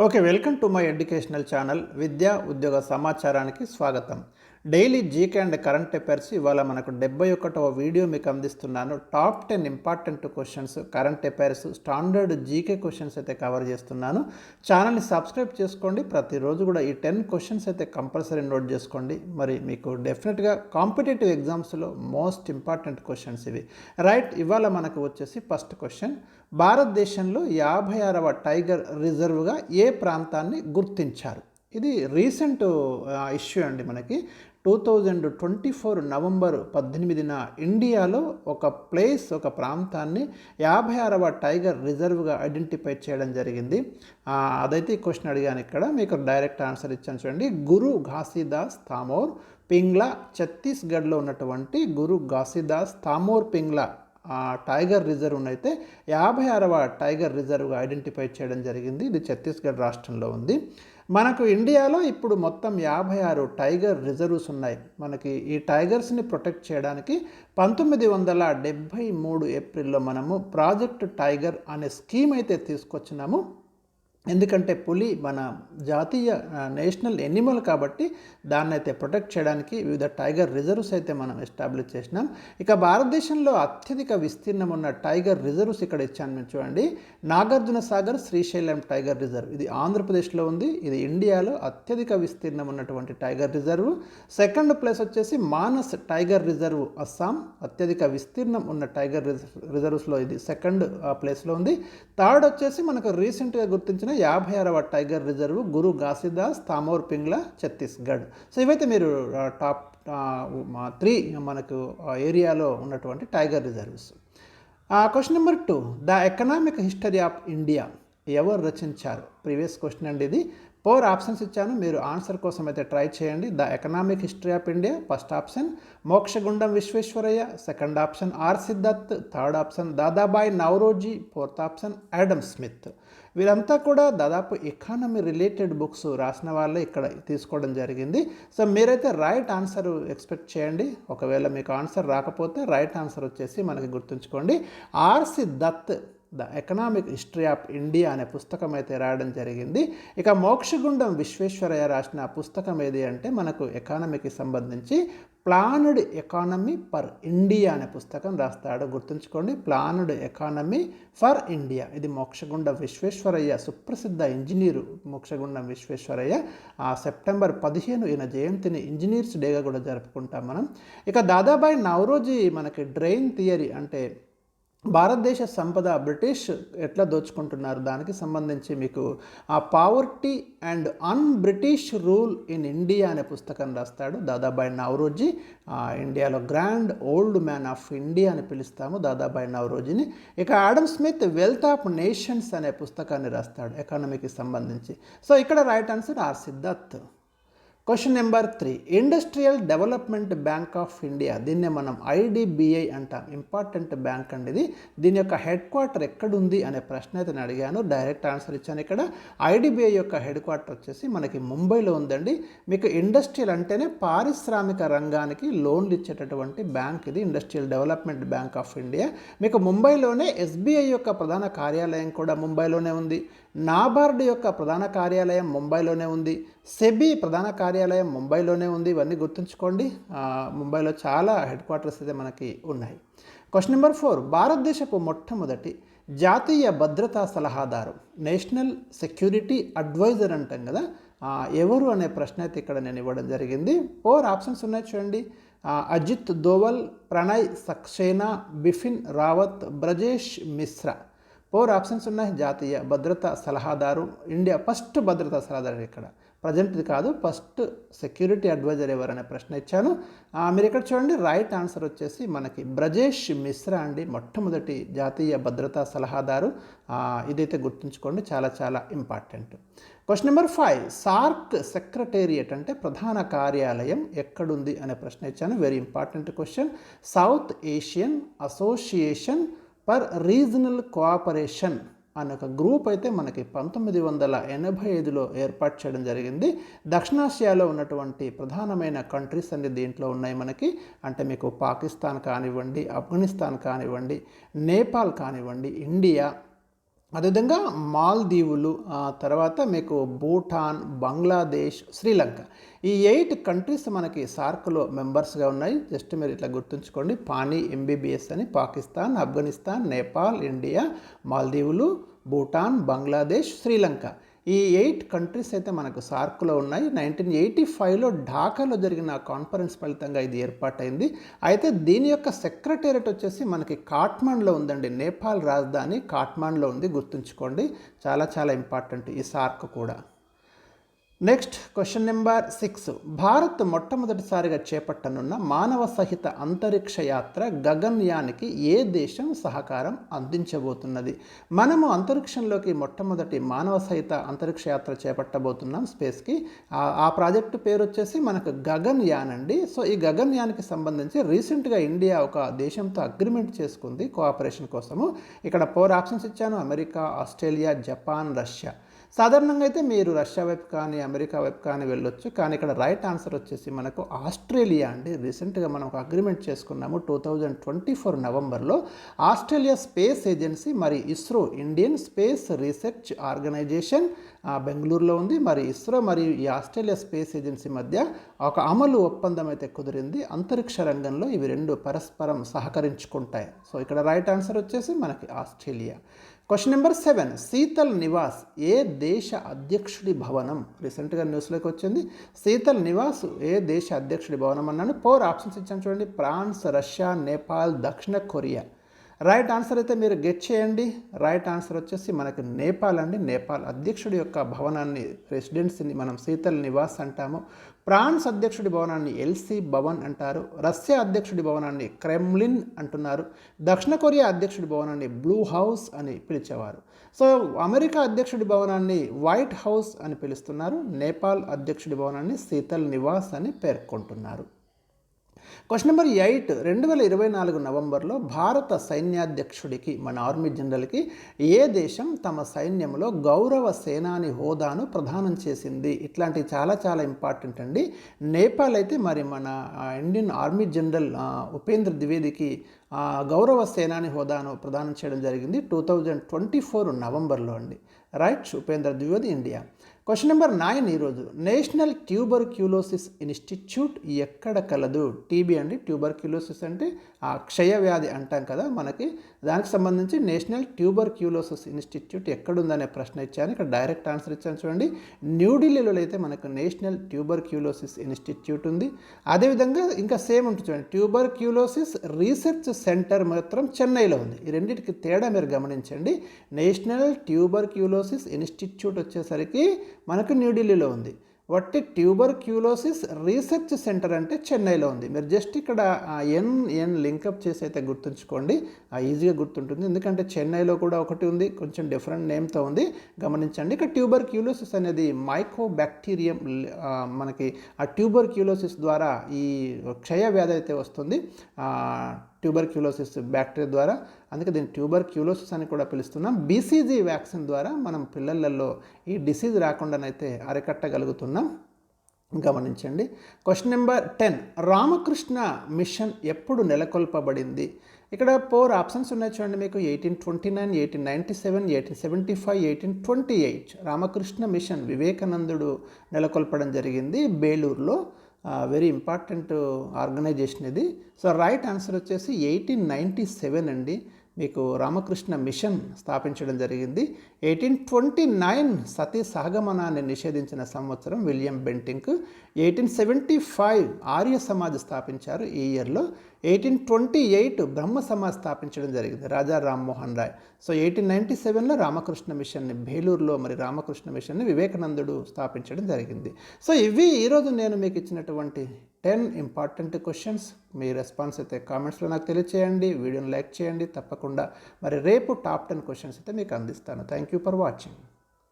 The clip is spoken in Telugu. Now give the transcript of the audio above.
Okay, welcome to my educational channel విద్యా ఉద్యోగ సమాచారానికి స్వాగతం. Daily GK and current affairs ఇవాళ మనకు 71వ వీడియో మీకు అందిస్తున్నాను. Top 10 important questions, current affairs, standard GK questions అయితే కవర్ చేస్తున్నాను. ఛానల్ని సబ్స్క్రైబ్ చేసుకోండి. ప్రతిరోజు కూడా ఈ 10 క్వశ్చన్స్ అయితే కంపల్సరీ నోట్ చేసుకోండి. మరి మీకు డెఫినెట్గా కాంపిటేటివ్ ఎగ్జామ్స్లో మోస్ట్ ఇంపార్టెంట్ క్వశ్చన్స్ ఇవి. రైట్, ఇవాళ మనకు వచ్చేసి ఫస్ట్ క్వశ్చన్, భారతదేశంలో 56వ టైగర్ రిజర్వ్గా ఏ ప్రాంతాన్ని గుర్తించారు? ఇది రీసెంట్ ఇష్యూ అండి. మనకి 2024 నవంబర్ 18న ఇండియాలో ఒక ప్రాంతాన్ని 56వ టైగర్ రిజర్వ్గా ఐడెంటిఫై చేయడం జరిగింది. అదైతే ఈ క్వశ్చన్ అడిగాను. ఇక్కడ మీకు డైరెక్ట్ ఆన్సర్ ఇచ్చాను చూడండి. గురు ఘాసీదాస్ తామోర్ పింగ్లా, ఛత్తీస్గఢ్లో ఉన్నటువంటి గురు ఘాసీదాస్ తామోర్ పింగ్లా టైగర్ రిజర్వ్ను అయితే 56వ టైగర్ రిజర్వ్గా ఐడెంటిఫై చేయడం జరిగింది. ఇది ఛత్తీస్గఢ్ రాష్ట్రంలో ఉంది. మనకు ఇండియాలో ఇప్పుడు మొత్తం 56 టైగర్ రిజర్వ్స్ ఉన్నాయి. మనకి ఈ టైగర్స్ని ప్రొటెక్ట్ చేయడానికి 1973 ఏప్రిల్లో మనము ప్రాజెక్ట్ టైగర్ అనే స్కీమ్ అయితే తీసుకొచ్చినాము. ఎందుకంటే పులి మన జాతీయ నేషనల్ ఎనిమల్ కాబట్టి దాన్ని అయితే ప్రొటెక్ట్ చేయడానికి వివిధ టైగర్ రిజర్వ్స్ అయితే మనం ఎస్టాబ్లిష్ చేసినాం. ఇక భారతదేశంలో అత్యధిక విస్తీర్ణం ఉన్న టైగర్ రిజర్వ్స్ ఇక్కడ ఇచ్చాను మీరు చూడండి. నాగార్జున సాగర్ శ్రీశైలం టైగర్ రిజర్వ్, ఇది ఆంధ్రప్రదేశ్లో ఉంది. ఇది ఇండియాలో అత్యధిక విస్తీర్ణం ఉన్నటువంటి టైగర్ రిజర్వ్. సెకండ్ ప్లేస్ వచ్చేసి మానస్ టైగర్ రిజర్వ్ అస్సాం, అత్యధిక విస్తీర్ణం ఉన్న టైగర్ రిజర్వ్స్లో ఇది సెకండ్ ప్లేస్లో ఉంది. థర్డ్ వచ్చేసి మనకు రీసెంట్గా గుర్తించిన 56వ టైగర్ రిజర్వ్ గురు ఘాసీదాస్ తామోర్ పింగ్లా, ఛత్తీస్గఢ్. సో ఇవైతే మీరు టాప్ 3 మనకు ఏరియాలో ఉన్నటువంటి tiger reserves. Question number 2, the economic history of India ఎవరు రచించారు? ప్రీవియస్ క్వశ్చన్ అండి ఇది. 4 ఆప్షన్స్ ఇచ్చాను, మీరు ఆన్సర్ కోసం అయితే ట్రై చేయండి. The economic history of India, first option Mokshagundam Visvesvaraya, second option R Siddharth, third option Dadabhai Naoroji, fourth option Adam Smith. వీరంతా కూడా దాదాపు ఎకానమీ రిలేటెడ్ బుక్స్ రాసిన వాళ్ళే ఇక్కడ తీసుకోవడం జరిగింది. సో మీరైతే రైట్ ఆన్సర్ ఎక్స్పెక్ట్ చేయండి. ఒకవేళ మీకు ఆన్సర్ రాకపోతే రైట్ ఆన్సర్ వచ్చేసి మనకి గుర్తుంచుకోండి, R Siddharth the economic history of India అనే పుస్తకం అయితే రాయడం జరిగింది. ఇక మోక్షగుండం విశ్వేశ్వరయ్య రాసిన పుస్తకం ఏది అంటే మనకు ఎకానమీకి సంబంధించి ప్లాన్డ్ ఎకానమీ ఫర్ ఇండియా అనే పుస్తకం రాస్తాడు. గుర్తుంచుకోండి, ప్లాన్డ్ ఎకానమీ ఫర్ ఇండియా. ఇది మోక్షగుండం విశ్వేశ్వరయ్య, సుప్రసిద్ధ ఇంజనీరు మోక్షగుండం విశ్వేశ్వరయ్య. సెప్టెంబర్ 15 ఈయన జయంతిని ఇంజనీర్స్ డేగా కూడా జరుపుకుంటాం మనం. ఇక దాదాబాయి నౌరోజీ మనకి డ్రెయిన్ థియరీ, అంటే భారతదేశ సంపద బ్రిటిష్ ఎట్లా దోచుకుంటున్నారు దానికి సంబంధించి మీకు ఆ poverty and un British rule in India అనే పుస్తకం రాస్తాడు దాదాబాయి నౌరోజీ. ఇండియాలో grand old man of India అని పిలుస్తాము దాదాబాయి నౌరోజీని. ఇక Adam Smith wealth of nations అనే పుస్తకాన్ని రాస్తాడు ఎకానమీకి సంబంధించి. సో ఇక్కడ right answer R Siddharth. Question number 3, industrial development bank of India, దీన్నే మనం ఐడిబిఐ అంటాం. ఇంపార్టెంట్ బ్యాంక్ అండి ఇది. దీని యొక్క హెడ్ క్వార్టర్ ఎక్కడుంది అనే ప్రశ్న అయితే నేను అడిగాను, డైరెక్ట్ ఆన్సర్ ఇచ్చాను. ఇక్కడ ఐడిబిఐ యొక్క హెడ్ క్వార్టర్ వచ్చేసి మనకి ముంబైలో ఉందండి. మీకు ఇండస్ట్రియల్ అంటేనే పారిశ్రామిక రంగానికి లోన్లు ఇచ్చేటటువంటి బ్యాంక్ ఇది, industrial development bank of India. మీకు ముంబైలోనే ఎస్బీఐ యొక్క ప్రధాన కార్యాలయం కూడా ముంబైలోనే ఉంది. నాబార్డ్ యొక్క ప్రధాన కార్యాలయం ముంబైలోనే ఉంది. సెబీ ప్రధాన కార్యాలయం ముంబైలోనే ఉంది. ఇవన్నీ గుర్తుంచుకోండి. ముంబైలో చాలా హెడ్ క్వార్టర్స్ అయితే మనకి ఉన్నాయి. క్వశ్చన్ నెంబర్ 4, భారతదేశపు మొట్టమొదటి జాతీయ భద్రతా సలహాదారు, నేషనల్ సెక్యూరిటీ అడ్వైజర్ అంటాం కదా, ఎవరు అనే ప్రశ్న అయితే ఇక్కడ నేను ఇవ్వడం జరిగింది. 4 ఆప్షన్స్ ఉన్నాయి చూడండి. అజిత్ దోవల్, ప్రణయ్ సక్సేనా, బిపిన్ రావత్, బ్రజేష్ మిశ్రా. 4 ఆప్షన్స్ ఉన్నాయి. జాతీయ భద్రతా సలహాదారు, ఇండియా ఫస్ట్ భద్రతా సలహాదారు, ఇక్కడ ప్రజెంట్ది కాదు, ఫస్ట్ సెక్యూరిటీ అడ్వైజర్ ఎవరనే ప్రశ్న ఇచ్చాను. మీరు ఇక్కడ చూడండి, రైట్ ఆన్సర్ వచ్చేసి మనకి బ్రజేష్ మిశ్రా అండి, మొట్టమొదటి జాతీయ భద్రతా సలహాదారు. ఇదైతే గుర్తుంచుకోండి, చాలా చాలా important. Question number 5, SAARC secretariat అంటే ప్రధాన కార్యాలయం ఎక్కడుంది అనే ప్రశ్న ఇచ్చాను. Very important question. South Asian association for regional cooperation అనే ఒక గ్రూప్ అయితే మనకి 1985లో ఏర్పాటు చేయడం జరిగింది. దక్షిణాసియాలో ఉన్నటువంటి ప్రధానమైన కంట్రీస్ అన్ని దీంట్లో ఉన్నాయి మనకి. అంటే మీకు పాకిస్తాన్ కానివ్వండి, ఆఫ్ఘనిస్తాన్ కానివ్వండి, నేపాల్ కానివ్వండి, ఇండియా, అదేవిధంగా మాల్దీవులు, తర్వాత మీకు భూటాన్, బంగ్లాదేశ్, శ్రీలంక, ఈ 8 కంట్రీస్ మనకి సార్క్లో మెంబర్స్గా ఉన్నాయి. జస్ట్ మీరు ఇట్లా గుర్తుంచుకోండి. పానీ ఎంబీబీఎస్ అని పాకిస్తాన్, ఆఫ్ఘనిస్తాన్, నేపాల్, ఇండియా, మాల్దీవులు, భూటాన్, బంగ్లాదేశ్, శ్రీలంక, ఈ 8 కంట్రీస్ అయితే మనకు సార్క్లో ఉన్నాయి. 1985లో ఢాకాలో జరిగిన కాన్ఫరెన్స్ ఫలితంగా ఇది ఏర్పాటైంది. అయితే దీని యొక్క సెక్రటేరియట్ వచ్చేసి మనకి కాఠ్మండ్లో ఉందండి. నేపాల్ రాజధాని కాఠ్మండ్లో ఉంది, గుర్తుంచుకోండి. చాలా చాలా ఇంపార్టెంట్ ఈ సార్క్ కూడా. Next question number 6. భారత్ మొట్టమొదటిసారిగా చేపట్టనున్న మానవ సహిత అంతరిక్ష యాత్ర గగన్యాన్కి ఏ దేశం సహకారం అందించబోతున్నది? మనము అంతరిక్షంలోకి మొట్టమొదటి మానవ సహిత అంతరిక్ష యాత్ర చేపట్టబోతున్నాం స్పేస్కి. ఆ ప్రాజెక్టు పేరు వచ్చేసి మనకు గగన్యాన్ అండి. సో ఈ గగన్యాన్కి సంబంధించి రీసెంట్గా ఇండియా ఒక దేశంతో అగ్రిమెంట్ చేసుకుంది కోఆపరేషన్ కోసము. ఇక్కడ 4 ఆప్షన్స్ ఇచ్చాను: అమెరికా, ఆస్ట్రేలియా, జపాన్, రష్యా. సాధారణంగా అయితే మీరు రష్యా వైపు కానీ అమెరికా వైపు కానీ వెళ్ళొచ్చు, కానీ ఇక్కడ రైట్ ఆన్సర్ వచ్చేసి మనకు ఆస్ట్రేలియా అండి. రీసెంట్గా మనం ఒక అగ్రిమెంట్ చేసుకున్నాము 2024 నవంబర్లో. ఆస్ట్రేలియా స్పేస్ ఏజెన్సీ మరి ISRO, Indian space research organisation బెంగళూరులో ఉంది. మరి ఇస్రో మరియు ఈ ఆస్ట్రేలియా స్పేస్ ఏజెన్సీ మధ్య ఒక అమలు ఒప్పందం అయితే కుదిరింది. అంతరిక్ష రంగంలో ఇవి రెండు పరస్పరం సహకరించుకుంటాయి. సో ఇక్కడ రైట్ ఆన్సర్ వచ్చేసి మనకి Australia. Question number 7. Sheetal Niwas ఏ దేశ అధ్యక్షుడి భవనం? రీసెంట్గా న్యూస్లోకి వచ్చింది. శీతల్ నివాస్ ఏ దేశ అధ్యక్షుడి భవనం అన్నాను. 4 ఆప్షన్స్ ఇచ్చాను చూడండి: ఫ్రాన్స్, రష్యా, నేపాల్, దక్షిణ కొరియా. రైట్ ఆన్సర్ అయితే మీరు గెట్ చేయండి. రైట్ ఆన్సర్ వచ్చేసి మనకి నేపాల్ అండి. నేపాల్ అధ్యక్షుడి యొక్క భవనాన్ని, రెసిడెన్సీని మనం శీతల్ నివాస్ అంటాము. ఫ్రాన్స్ అధ్యక్షుడి భవనాన్ని ఎల్సీ భవన్ అంటారు. రష్యా అధ్యక్షుడి భవనాన్ని క్రెమ్లిన్ అంటున్నారు. దక్షిణ కొరియా అధ్యక్షుడి భవనాన్ని బ్లూ హౌస్ అని పిలిచేవారు. సో అమెరికా అధ్యక్షుడి భవనాన్ని వైట్ హౌస్ అని పిలుస్తున్నారు. నేపాల్ అధ్యక్షుడి భవనాన్ని శీతల్ నివాస్ అని పేర్కొంటున్నారు. Question number 8. 2024 నవంబర్లో భారత సైన్యాధ్యక్షుడికి, మన ఆర్మీ జనరల్కి ఏ దేశం తమ సైన్యంలో గౌరవ సేనాని హోదాను ప్రదానం చేసింది? ఇట్లాంటివి చాలా చాలా ఇంపార్టెంట్ అండి. నేపాల్ అయితే మరి మన ఇండియన్ ఆర్మీ జనరల్ ఉపేంద్ర ద్వివేదికి గౌరవ సేనాని హోదాను ప్రదానం చేయడం జరిగింది 2024 నవంబర్లో అండి. Right, Upendra Dwivedi, India. Question number 9 ఈరోజు. నేషనల్ ట్యూబర్క్యులోసిస్ ఇన్స్టిట్యూట్ ఎక్కడ కలదు? టీబీ అండి. ట్యూబర్క్యులోసిస్ అంటే క్షయవ్యాధి అంటాం కదా మనకి, దానికి సంబంధించి నేషనల్ ట్యూబర్క్యులోసిస్ ఇన్స్టిట్యూట్ ఎక్కడుందనే ప్రశ్న ఇచ్చాను. ఇక్కడ డైరెక్ట్ ఆన్సర్ ఇచ్చాను చూడండి. న్యూఢిల్లీలో అయితే మనకు నేషనల్ ట్యూబర్క్యులోసిస్ ఇన్స్టిట్యూట్ ఉంది. అదేవిధంగా ఇంకా సేమ్ ఉంటుంది చూడండి, ట్యూబర్క్యులోసిస్ రీసెర్చ్ సెంటర్ మాత్రం చెన్నైలో ఉంది. ఈ రెండింటికి తేడా మీరు గమనించండి. నేషనల్ ట్యూబర్క్యులోసిస్ ఇన్స్టిట్యూట్ వచ్చేసరికి మనకు న్యూఢిల్లీలో ఉంది. వట్టి ట్యూబర్క్యులోసిస్ రీసెర్చ్ సెంటర్ అంటే చెన్నైలో ఉంది. మీరు జస్ట్ ఇక్కడ ఎన్ లింకప్ చేసి అయితే గుర్తుంచుకోండి, ఈజీగా గుర్తుంటుంది. ఎందుకంటే చెన్నైలో కూడా ఒకటి ఉంది, కొంచెం డిఫరెంట్ నేమ్తో ఉంది, గమనించండి. ఇక్కడ ట్యూబర్క్యులోసిస్ అనేది మైకోబ్యాక్టీరియం, మనకి ఆ ట్యూబర్క్యులోసిస్ ద్వారా ఈ క్షయ వ్యాధి అయితే వస్తుంది, ట్యూబర్క్యులోసిస్ బ్యాక్టీరియా ద్వారా. అందుకే దీన్ని ట్యూబర్క్యులోసిస్ అని కూడా పిలుస్తున్నాం. బీసీజీ వ్యాక్సిన్ ద్వారా మనం పిల్లలలో ఈ డిసీజ్ రాకుండానైతే అరికట్టగలుగుతున్నాం, గమనించండి. Question number 10. రామకృష్ణ మిషన్ ఎప్పుడు నెలకొల్పబడింది? ఇక్కడ 4 ఆప్షన్స్ ఉన్నాయి చూడండి మీకు: 1829, 1897, 1875, 1828. రామకృష్ణ మిషన్ వివేకానందుడు నెలకొల్పడం జరిగింది బేలూరులో. వెరీ ఇంపార్టెంట్ ఆర్గనైజేషన్ ఇది. సో రైట్ ఆన్సర్ వచ్చేసి 1897 అండి. మీకు రామకృష్ణ మిషన్ స్థాపించడం జరిగింది. 1829 సతీ సహగమనాన్ని నిషేధించిన సంవత్సరం విలియం బెంటింక్. 1875 ఆర్య సమాజ్ స్థాపించారు ఈ ఇయర్లో. 1828 బ్రహ్మ సమాజ్ స్థాపించడం జరిగింది, రాజా రామ్మోహన్ రాయ్. సో 1897లో రామకృష్ణ మిషన్ని, బేలూరులో మరి రామకృష్ణ మిషన్ని వివేకానందుడు స్థాపించడం జరిగింది. సో ఇవి ఈరోజు నేను మీకు ఇచ్చినటువంటి 10 ఇంపార్టెంట్ క్వశ్చన్స్. మీ రెస్పాన్స్ అయితే కామెంట్స్లో నాకు తెలియచేయండి, వీడియోని లైక్ చేయండి తప్పకుండా. మరి రేపు టాప్ 10 క్వశ్చన్స్ అయితే మీకు అందిస్తాను. Thank you for watching.